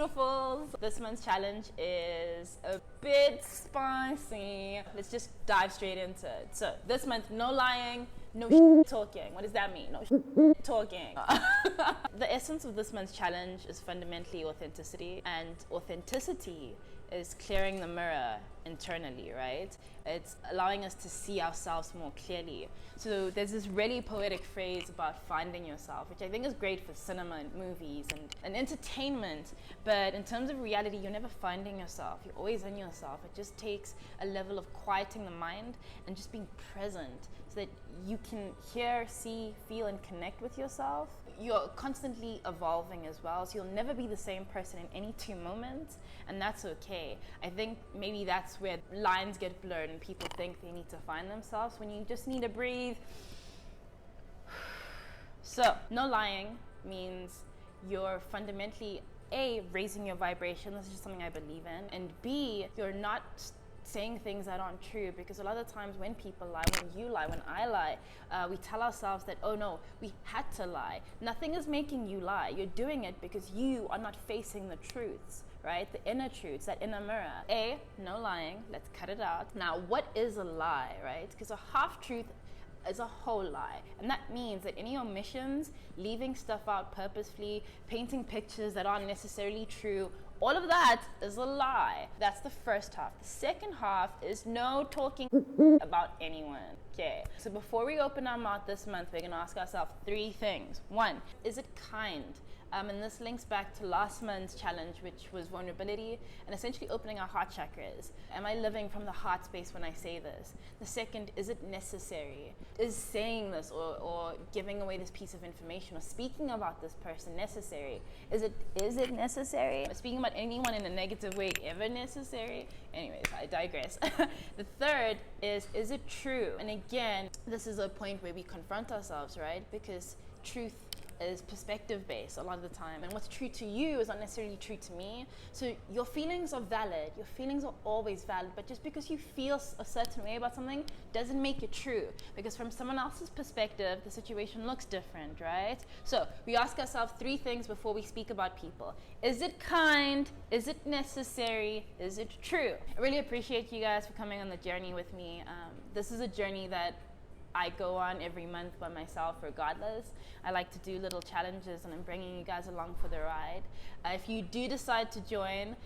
beautifuls. This month's challenge is a bit spicy. Let's just dive straight into it. So this month, no lying, no talking. What does that mean? No talking. The essence of this month's challenge is fundamentally authenticity, and authenticity is clearing the mirror internally, right? It's allowing us to see ourselves more clearly. So there's this really poetic phrase about finding yourself, which I think is great for cinema and movies and entertainment. But in terms of reality, you're never finding yourself. You're always in yourself. It just takes a level of quieting the mind and just being present so that you can hear, see, feel, and connect with yourself. You're constantly evolving as well, so you'll never be the same person in any 2 moments, and that's okay. I think maybe that's where lines get blurred and people think they need to find themselves when you just need to breathe. So, no lying means you're fundamentally A, raising your vibration. This is just something I believe in. And B, you're not saying things that aren't true, because a lot of times when people lie, when you lie, when I lie, we tell ourselves that, oh no, we had to lie. Nothing is making you lie. You're doing it because you are not facing the truths, right? The inner truths, that inner mirror. A, no lying. Let's cut it out. Now, what is a lie, right? Because a half-truth is a whole lie, and that means that any omissions, leaving stuff out purposefully, painting pictures that aren't necessarily true, all of that is a lie. That's the first half. The second half is no talking about anyone. Okay, so before we open our mouth this month, we're gonna ask ourselves 3 things. 1, is it kind? And this links back to last month's challenge, which was vulnerability and essentially opening our heart chakras. Am I living from the heart space when I say this? The second, is it necessary? Is saying this or giving away this piece of information or speaking about this person necessary? Is it necessary? Speaking about anyone in a negative way ever necessary? Anyways, I digress. The third is it true? And again, this is a point where we confront ourselves, right? Because truth is perspective based a lot of the time, and what's true to you is not necessarily true to me. So your feelings are valid, your feelings are always valid, but just because you feel a certain way about something doesn't make it true, because from someone else's perspective the situation looks different, right? So we ask ourselves 3 things before we speak about people. Is it kind? Is it necessary? Is it true? I really appreciate you guys for coming on the journey with me. This is a journey that I go on every month by myself regardless. I like to do little challenges, and I'm bringing you guys along for the ride. If you do decide to join,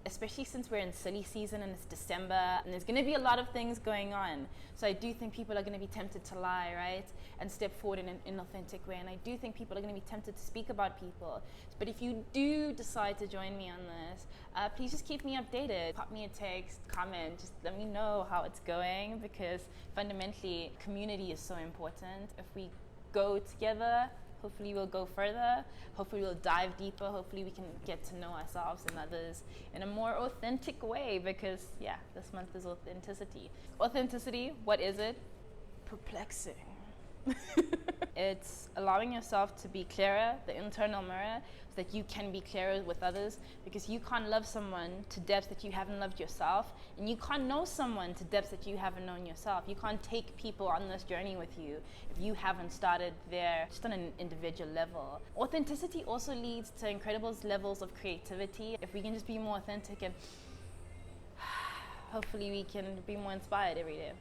especially since we're in silly season and it's December and there's going to be a lot of things going on, so I do think people are going to be tempted to lie, right, and step forward in an inauthentic way, and I do think people are going to be tempted to speak about people. But if you do decide to join me on this, please just keep me updated. Pop me a text, comment, just let me know how it's going, because fundamentally community is so important. If we go together, hopefully we'll go further, hopefully we'll dive deeper, hopefully we can get to know ourselves and others in a more authentic way, because yeah, this month is authenticity. Authenticity, what is it? Perplexing. It's allowing yourself to be clearer, the internal mirror, so that you can be clearer with others, because you can't love someone to depths that you haven't loved yourself, and you can't know someone to depths that you haven't known yourself. You can't take people on this journey with you if you haven't started there just on an individual level. Authenticity also leads to incredible levels of creativity. If we can just be more authentic, and hopefully we can be more inspired every day.